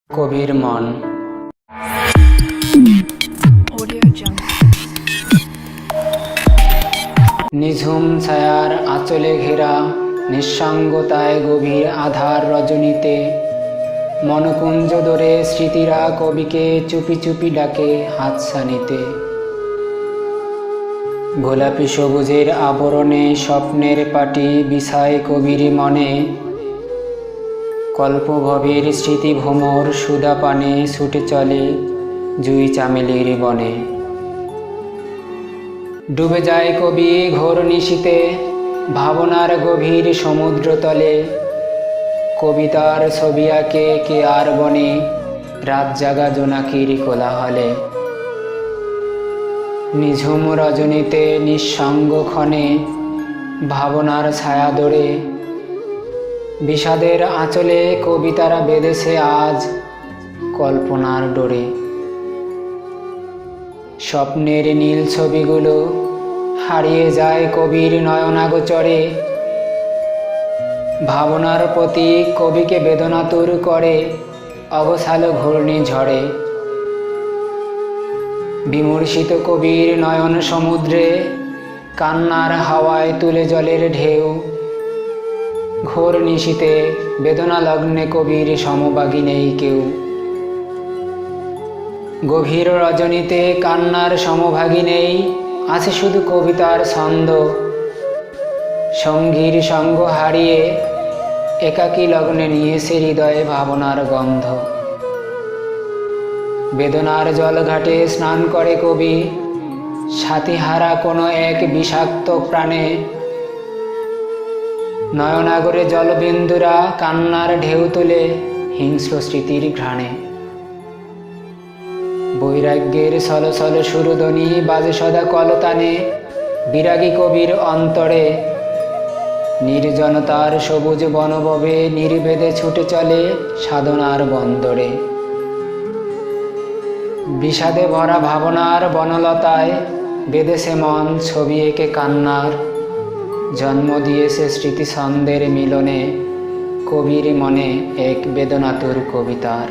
কবির মন। নিঝুম ছায়ার আঁচলে ঘেরা নিঃসঙ্গতায় গভীর আধার রজনীতে মনকুঞ্জ দরে স্মৃতিরা কবিকে চুপি চুপি ডাকে হাতছানিতে। গোলাপি সবুজের আবরণে স্বপ্নের পাটি বিছায় কবির মনে, কল্পভবের স্মৃতি ভ্রমর সুধা পানে ছুটে চলে জুই চামেলির বনে। ডুবে যায় কবি ঘোর নিশীতে ভাবনার গভীর সমুদ্রতলে, কবিতার ছবি আঁকে কে আর বনে রাত জাগা জোনাকির কোলাহলে। নিঝুম রজনীতে নিঃসঙ্গ ক্ষণে ভাবনার ছায়া দরে বিষাদের আঁচলে কবিতারা বেঁধেছে আজ কল্পনার ডোরে। স্বপ্নের নীল ছবিগুলো হারিয়ে যায় কবির নয়নাগোচরে, ভাবনার প্রতি কবিকে বেদনাতুর করে অগোছালো ঘূর্ণিঝড়ে। বিমর্ষিত কবির নয়ন সমুদ্রে কান্নার হাওয়ায় তুলে জলের ঢেউ, ঘোর নিশীতে বেদনা লগ্নে কবির সমভাগী নেই কেউ। গভীর রজনীতে কান্নার সমভাগী নেই, আছে শুধু কবিতার ছন্দ। সঙ্গীর সঙ্গ হারিয়ে একাকী লগ্নে নিয়েছে হৃদয়ে ভাবনার গন্ধ। বেদনার জলঘাটে স্নান করে কবি সাথীহারা কোনো এক বিষাক্ত প্রাণে। নয়নাগরে জলবিন্দুরা কান্নার ঢেউ তুলে হিংস্র স্মৃতির ঘ্রাণে। বৈরাগ্যের ছলছল সুরধ্বনি বাজে সদা কলতানে বিরাগী কবির অন্তরে। নির্জনতার সবুজ বনভবে নির্ভেদে ছুটে চলে সাধনার বন্দরে। বিষাদে ভরা ভাবনার বনলতায় বেঁধেছে মন ছবি এঁকে কান্নার, জন্ম দিয়েছে স্মৃতি ছন্দের মিলনে কবির মনে এক বেদনাতুর কবিতার।